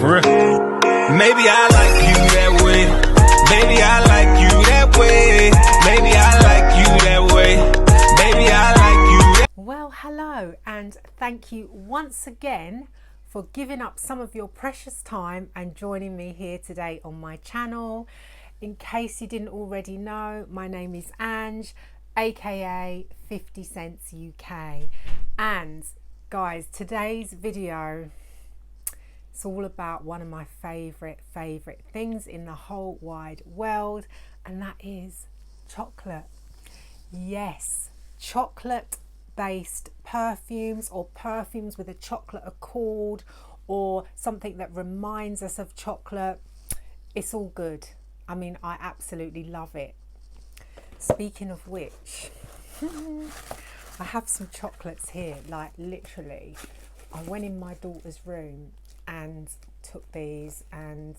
For real. Maybe I like you that way. Baby, I like you that way. Maybe I like you that way. Baby, I like you that way. Well, hello, and thank you once again for giving up some of your precious time and joining me here today on my channel. In case you didn't already know, my name is Ange, aka 50 Cents UK. And guys, today's video, it's all about one of my favorite things in the whole wide world, and that is chocolate. Yes, chocolate based perfumes, or perfumes with a chocolate accord, or something that reminds us of chocolate. It's all good. I mean, I absolutely love it. Speaking of which, I have some chocolates here. Like literally, I went in my daughter's room and took these, and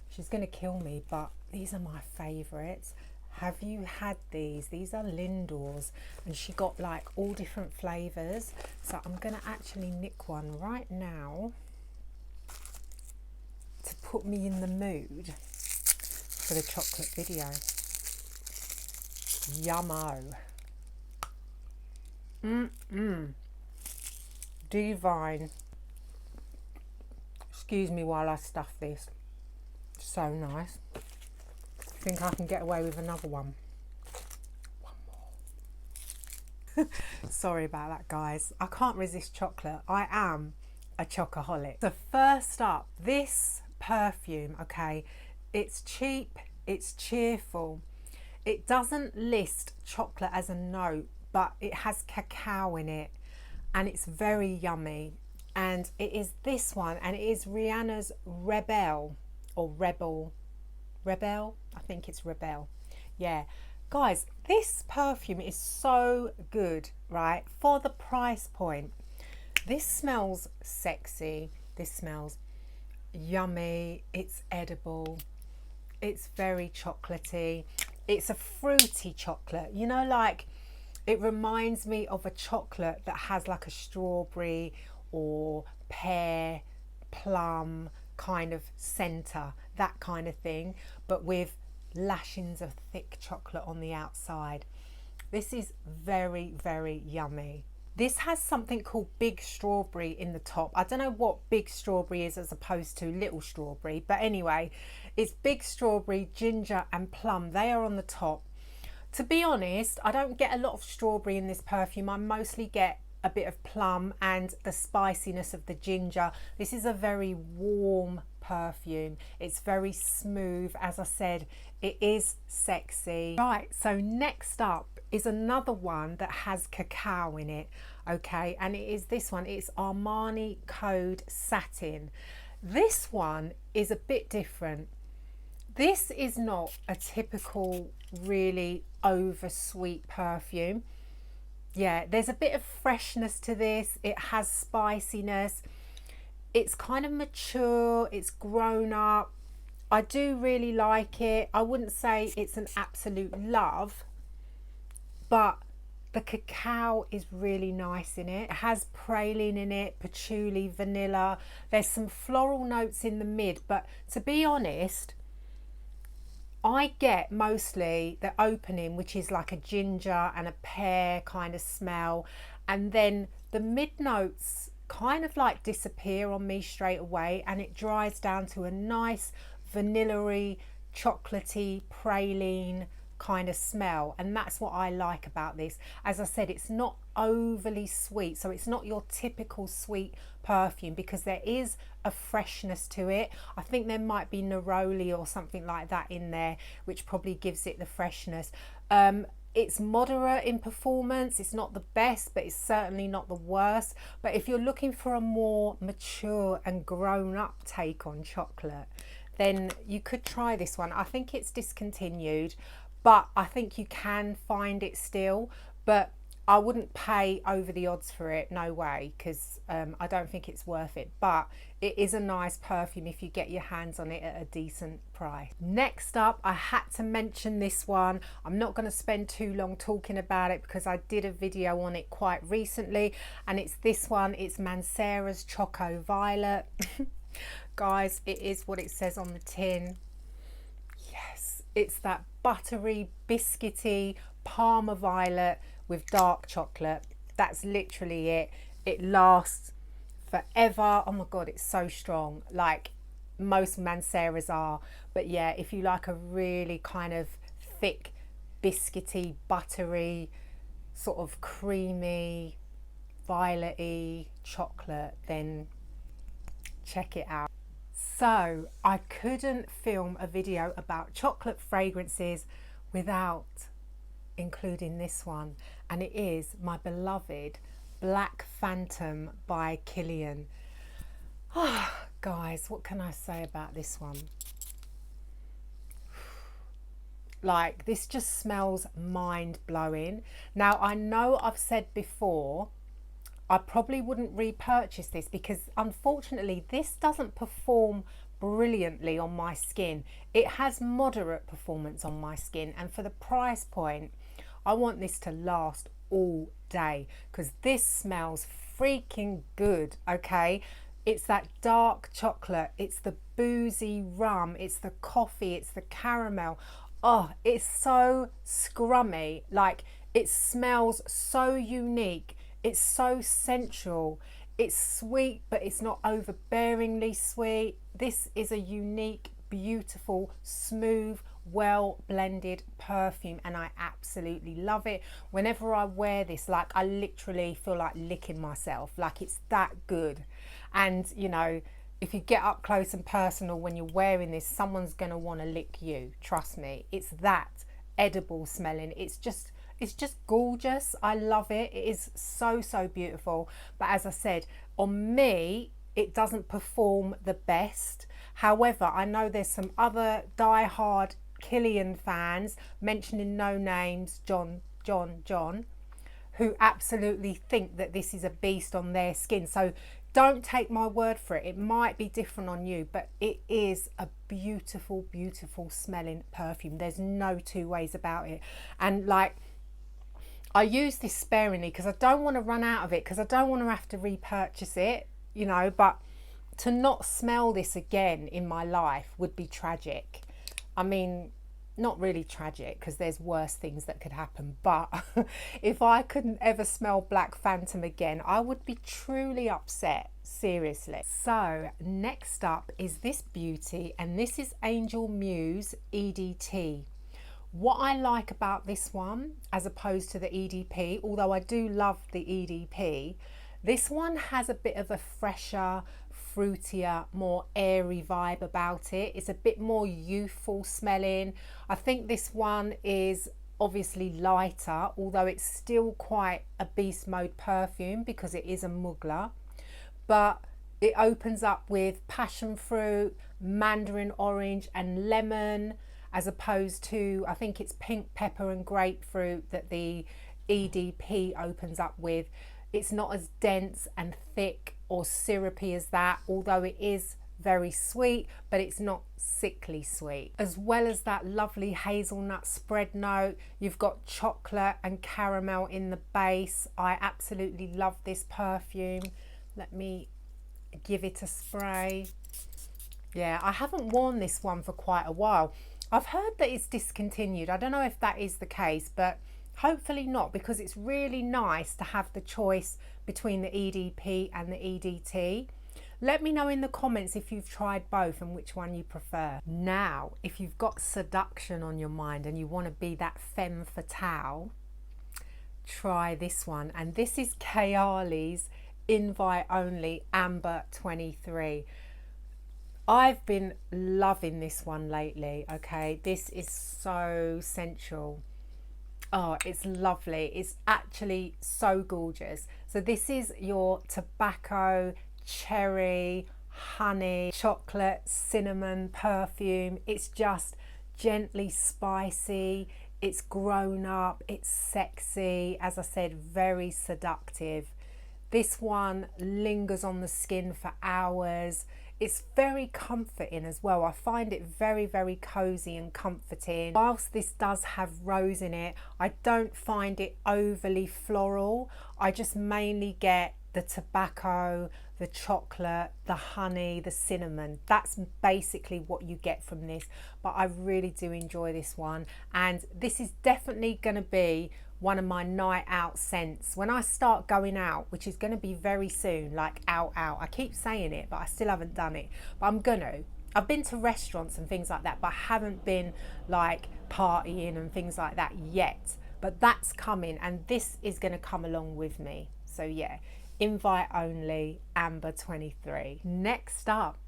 she's gonna kill me, but these are my favorites. Have you had these? These are Lindor's, and she got like all different flavors. So I'm gonna actually nick one right now to put me in the mood for the chocolate video. Yummo. Divine. Excuse me while I stuff this. So nice. I think I can get away with another one. One more. Sorry about that, guys. I can't resist chocolate. I am a chocoholic. So first up, this perfume, okay, it's cheap, it's cheerful. It doesn't list chocolate as a note, but it has cacao in it, and it's very yummy. And it is this one, and it is Rihanna's Rebel, or Rebel, I think it's Rebel. Yeah, guys, this perfume is so good, right? For the price point, this smells sexy, this smells yummy, it's edible, it's very chocolatey, it's a fruity chocolate, you know, like it reminds me of a chocolate that has like a strawberry or pear, plum kind of center, that kind of thing, but with lashings of thick chocolate on the outside. This is very yummy. This has something called big strawberry in the top. I don't know what big strawberry is as opposed to little strawberry, but anyway, it's big strawberry, ginger and plum. They are on the top. To be honest, I don't get a lot of strawberry in this perfume. I mostly get a bit of plum and the spiciness of the ginger. This is a very warm perfume. It's very smooth. As I said, it is sexy. Right, so next up is another one that has cacao in it, okay, and it is this one. It's Armani Code Satin. This one is a bit different. This is not a typical really over sweet perfume. Yeah, there's a bit of freshness to this. It has spiciness. It's kind of mature, it's grown up. I do really like it. I wouldn't say it's an absolute love, but the cacao is really nice in it. It has praline in it, patchouli, vanilla. There's some floral notes in the mid, but to be honest, I get mostly the opening, which is like a ginger and a pear kind of smell, and then the mid notes kind of like disappear on me straight away, and it dries down to a nice vanilla-y, chocolatey, praline kind of smell, and that's what I like about this. As I said, it's not overly sweet, so it's not your typical sweet perfume, because there is a freshness to it. I think there might be neroli or something like that in there, which probably gives it the freshness. It's moderate in performance. It's not the best, but it's certainly not the worst. But if you're looking for a more mature and grown up take on chocolate, then you could try this one. I think it's discontinued, but I think you can find it still, but I wouldn't pay over the odds for it, no way, because I don't think it's worth it. But it is a nice perfume if you get your hands on it at a decent price. Next up, I had to mention this one. I'm not going to spend too long talking about it because I did a video on it quite recently, and it's this one. It's Mancera's Choco Violet. Guys, it is what it says on the tin. Yes, it's that buttery, biscuity Parma violet with dark chocolate. That's literally it. It lasts forever. Oh my God, it's so strong. Like most Manceras are. But yeah, if you like a really kind of thick, biscuity, buttery, sort of creamy, violet-y chocolate, then check it out. So I couldn't film a video about chocolate fragrances without including this one, and it is my beloved Black Phantom by Kilian. Oh, guys, what can I say about this one? Like, this just smells mind-blowing. Now, I know I've said before I probably wouldn't repurchase this because unfortunately this doesn't perform brilliantly on my skin. It has moderate performance on my skin, and for the price point I want this to last all day because this smells freaking good. Okay, it's that dark chocolate, it's the boozy rum, it's the coffee, it's the caramel. Oh, it's so scrummy. Like, it smells so unique. It's so sensual. It's sweet, but it's not overbearingly sweet. This is a unique, beautiful, smooth, well blended perfume, and I absolutely love it. Whenever I wear this, like, I literally feel like licking myself. Like, it's that good. And you know, if you get up close and personal when you're wearing this, someone's gonna want to lick you. Trust me, it's that edible smelling. It's just gorgeous. I love it. It is so beautiful. But as I said, on me, it doesn't perform the best. However, I know there's some other die-hard Kilian fans, mentioning no names, John, who absolutely think that this is a beast on their skin. So don't take my word for it. It might be different on you, but it is a beautiful smelling perfume. There's no two ways about it. And like, I use this sparingly because I don't want to run out of it, because I don't want to have to repurchase it, you know, but to not smell this again in my life would be tragic. I mean, not really tragic because there's worse things that could happen, but if I couldn't ever smell Black Phantom again, I would be truly upset, seriously. So next up is this beauty, and this is Angel Muse EDT. What I like about this one, as opposed to the EDP, although I do love the EDP, this one has a bit of a fresher, fruitier, more airy vibe about it. It's a bit more youthful smelling. I think this one is obviously lighter, although it's still quite a beast mode perfume because it is a Mugler. But it opens up with passion fruit, mandarin orange and lemon, as opposed to, I think it's pink pepper and grapefruit that the EDP opens up with. It's not as dense and thick or syrupy as that, although it is very sweet, but it's not sickly sweet. As well as that lovely hazelnut spread note, you've got chocolate and caramel in the base. I absolutely love this perfume. Let me give it a spray. Yeah, I haven't worn this one for quite a while. I've heard that it's discontinued. I don't know if that is the case, but hopefully not, because it's really nice to have the choice between the EDP and the EDT. Let me know in the comments if you've tried both and which one you prefer. Now, if you've got seduction on your mind and you want to be that femme fatale, try this one. And this is Kayali's Invite Only Amber 23. I've been loving this one lately, okay? This is so sensual. Oh, it's lovely. It's actually so gorgeous. So this is your tobacco, cherry, honey, chocolate, cinnamon perfume. It's just gently spicy. It's grown up. It's sexy. As I said, very seductive. This one lingers on the skin for hours. It's very comforting as well. I find it very cozy and comforting. Whilst this does have rose in it, I don't find it overly floral. I just mainly get the tobacco, the chocolate, the honey, the cinnamon. That's basically what you get from this. But I really do enjoy this one. And this is definitely going to be one of my night out scents. When I start going out, which is going to be very soon, like out. I keep saying it, but I still haven't done it. But I'm going to. I've been to restaurants and things like that, but I haven't been like partying and things like that yet. But that's coming, and this is going to come along with me. So yeah, invite only, Amber 23. Next up,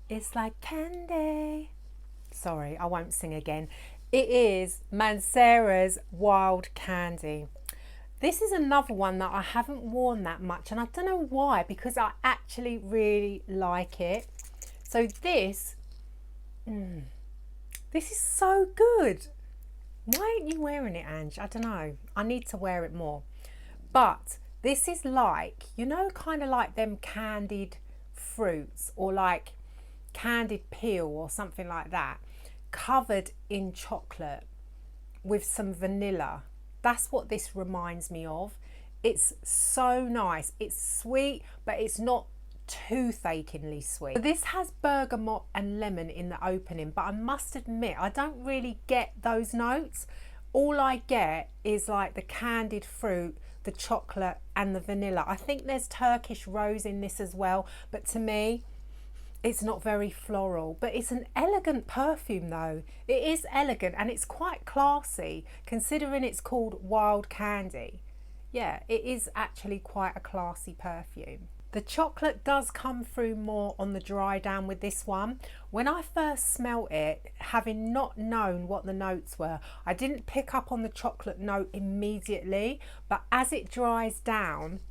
It's Like Candy. Sorry, I won't sing again. It is Mancera's Wild Candy. This is another one that I haven't worn that much, and I don't know why, because I actually really like it. So this is so good. Why aren't you wearing it, Ange? I don't know. I need to wear it more. But this is like, you know, kind of like them candied fruits or like candied peel or something like that, covered in chocolate with some vanilla. That's what this reminds me of. It's so nice. It's sweet, but it's not tooth-achingly sweet. So this has bergamot and lemon in the opening, but I must admit I don't really get those notes. All I get is like the candied fruit, the chocolate and the vanilla. I think there's Turkish rose in this as well, but to me it's not very floral. But it's an elegant perfume though. It is elegant and it's quite classy considering it's called Wild Candy. Yeah, it is actually quite a classy perfume. The chocolate does come through more on the dry down with this one. When I first smelt it, having not known what the notes were, I didn't pick up on the chocolate note immediately, but as it dries down,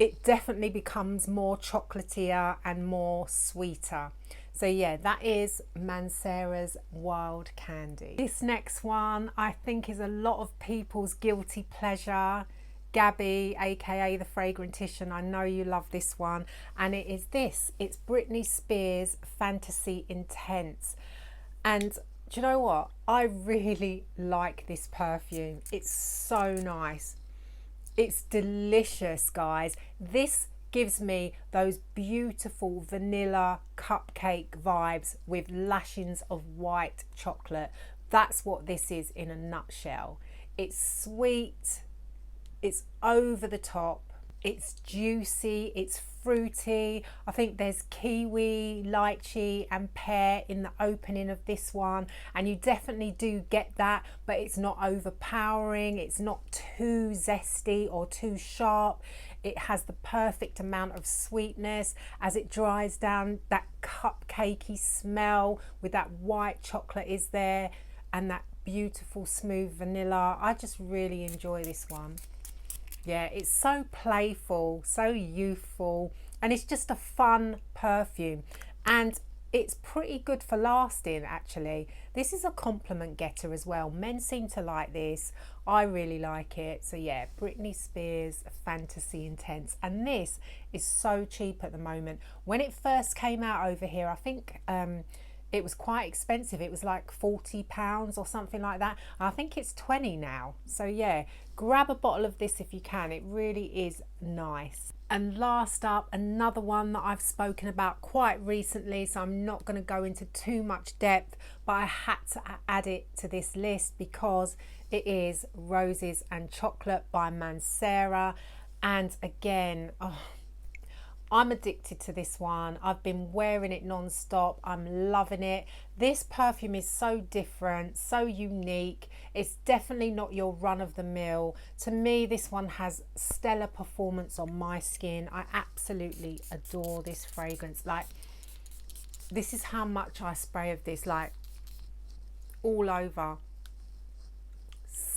it definitely becomes more chocolatier and more sweeter. So yeah, that is Mancera's Wild Candy. This next one I think is a lot of people's guilty pleasure. Gabby, aka the Fragrantician, I know you love this one, and it is this. It's Britney Spears Fantasy Intense. And do you know what? I really like this perfume. It's so nice. It's delicious, guys. This gives me those beautiful vanilla cupcake vibes with lashings of white chocolate. That's what this is in a nutshell. It's sweet. It's over the top, it's juicy, it's fruity. I think there's kiwi, lychee and pear in the opening of this one, and you definitely do get that, but it's not overpowering, it's not too zesty or too sharp. It has the perfect amount of sweetness. As it dries down, that cupcakey smell with that white chocolate is there, and that beautiful smooth vanilla. I just really enjoy this one. Yeah, it's so playful, so youthful, and it's just a fun perfume, and it's pretty good for lasting actually. This is a compliment getter as well. Men seem to like this. I really like it. So yeah, Britney Spears Fantasy Intense, and this is so cheap at the moment. When it first came out over here, I think it was quite expensive. It was like £40 or something like that. I think it's 20 now. So yeah, grab a bottle of this if you can. It really is nice. And last up, another one that I've spoken about quite recently, so I'm not going to go into too much depth, but I had to add it to this list because it is Roses and Chocolate by Mancera. And again, I'm addicted to this one. I've been wearing it non-stop. I'm loving it. This perfume is so different, so unique. It's definitely not your run-of-the-mill. To me, this one has stellar performance on my skin. I absolutely adore this fragrance. Like, this is how much I spray of this, like, all over.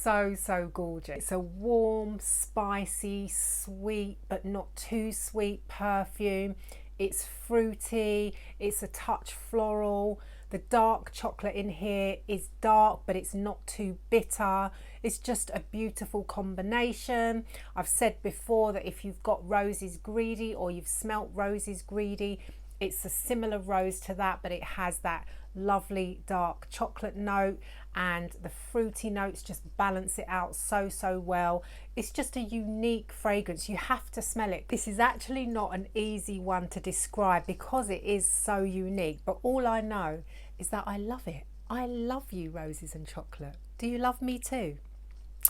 So gorgeous. It's a warm, spicy, sweet but not too sweet perfume. It's fruity, it's a touch floral. The dark chocolate in here is dark, but it's not too bitter. It's just a beautiful combination. I've said before that if you've got Roses Greedy or you've smelt Roses Greedy, It's a similar rose to that, but it has that lovely dark chocolate note, and the fruity notes just balance it out so well. It's just a unique fragrance. You have to smell it. This is actually not an easy one to describe because it is so unique, but all I know is that I love it. I love you, roses and chocolate. Do you love me too?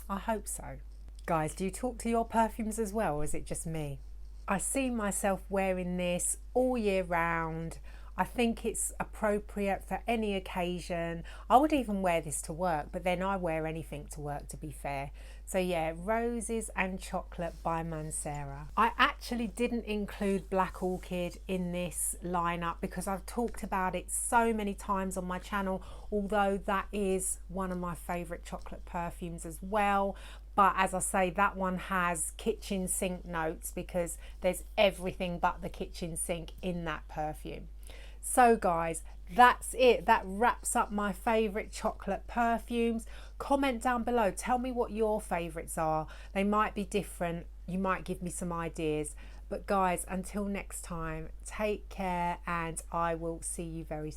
I hope so. Guys, do you talk to your perfumes as well, or is it just me? I see myself wearing this all year round. I think it's appropriate for any occasion. I would even wear this to work, but then I wear anything to work, to be fair. So yeah, Roses and Chocolate by Mancera. I actually didn't include Black Orchid in this lineup because I've talked about it so many times on my channel, although that is one of my favourite chocolate perfumes as well. But as I say, that one has kitchen sink notes because there's everything but the kitchen sink in that perfume. So guys, that's it. That wraps up my favourite chocolate perfumes. Comment down below. Tell me what your favourites are. They might be different. You might give me some ideas. But guys, until next time, take care and I will see you very soon.